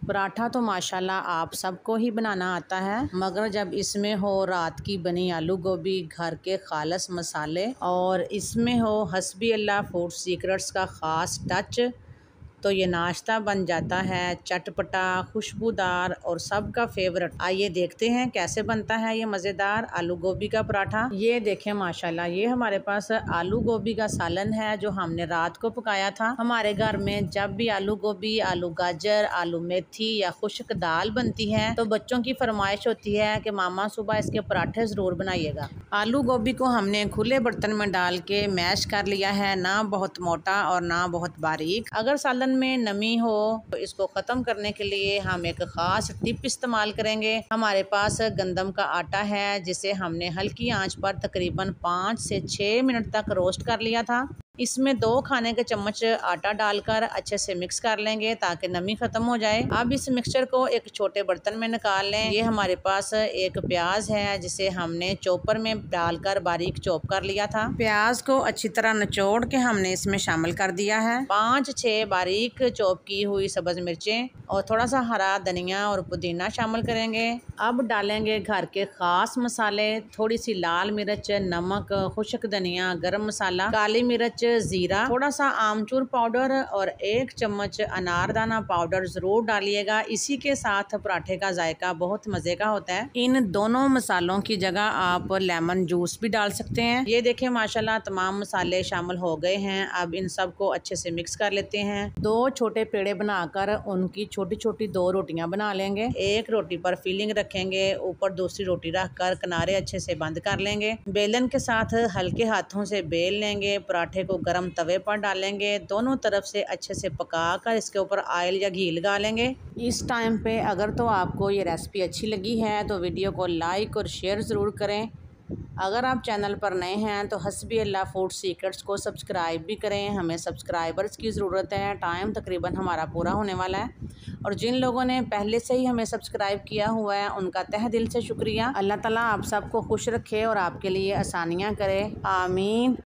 पराठा तो माशाल्लाह आप सबको ही बनाना आता है, मगर जब इसमें हो रात की बनी आलू गोभी, घर के खालस मसाले और इसमें हो हस्बी अल्लाह फूड सीक्रेट्स का ख़ास टच, तो ये नाश्ता बन जाता है चटपटा, खुशबूदार और सबका फेवरेट। आइए देखते हैं कैसे बनता है ये मज़ेदार आलू गोभी का पराठा। ये देखें माशाल्लाह, ये हमारे पास आलू गोभी का सालन है जो हमने रात को पकाया था। हमारे घर में जब भी आलू गोभी, आलू गाजर, आलू मेथी या खुश्क दाल बनती है तो बच्चों की फरमाइश होती है कि मामा सुबह इसके पराठे ज़रूर बनाइएगा। आलू गोभी को हमने खुले बर्तन में डाल के मैश कर लिया है, ना बहुत मोटा और ना बहुत बारीक। अगर सालन में नमी हो तो इसको ख़त्म करने के लिए हम एक ख़ास टिप इस्तेमाल करेंगे। हमारे पास गंदम का आटा है जिसे हमने हल्की आंच पर तकरीबन 5 से 6 मिनट तक रोस्ट कर लिया था। इसमें 2 खाने के चम्मच आटा डालकर अच्छे से मिक्स कर लेंगे ताकि नमी ख़त्म हो जाए। अब इस मिक्सचर को एक छोटे बर्तन में निकाल लें। ये हमारे पास एक प्याज है जिसे हमने चॉपर में डालकर बारीक चॉप कर लिया था। प्याज को अच्छी तरह निचोड़ के हमने इसमें शामिल कर दिया है। 5-6 बारीक चॉप की हुई सब्ज मिर्चें और थोड़ा सा हरा धनिया और पुदीना शामिल करेंगे। अब डालेंगे घर के ख़ास मसाले, थोड़ी सी लाल मिर्च, नमक, खुश्क धनिया, गरम मसाला, काली मिर्च, जीरा, थोड़ा सा आमचूर पाउडर और 1 चम्मच अनारदाना पाउडर ज़रूर डालिएगा। इसी के साथ पराठे का जायका बहुत मज़े का होता है। इन दोनों मसालों की जगह आप लेमन जूस भी डाल सकते हैं। ये देखें माशाल्लाह तमाम मसाले शामिल हो गए हैं। अब इन सब को अच्छे से मिक्स कर लेते हैं। 2 छोटे पेड़े बनाकर उनकी छोटी छोटी 2 रोटियां बना लेंगे। एक रोटी पर फिलिंग रखेंगे, ऊपर दूसरी रोटी रखकर किनारे अच्छे से बंद कर लेंगे। बेलन के साथ हल्के हाथों से बेल लेंगे। पराठे को गरम तवे पर डालेंगे, दोनों तरफ से अच्छे से पकाकर इसके ऊपर ऑयल या घी लगा लेंगे। इस टाइम पे अगर तो आपको ये रेसिपी अच्छी लगी है तो वीडियो को लाइक और शेयर ज़रूर करें। अगर आप चैनल पर नए हैं तो हस्बी अल्लाह फूड सीक्रेट्स को सब्सक्राइब भी करें। हमें सब्सक्राइबर्स की ज़रूरत है, टाइम तकरीबन हमारा पूरा होने वाला है। और जिन लोगों ने पहले से ही हमें सब्सक्राइब किया हुआ है उनका तहे दिल से शुक्रिया। अल्लाह ताला आप सबको खुश रखे और आपके लिए आसानियाँ करे, आमीन।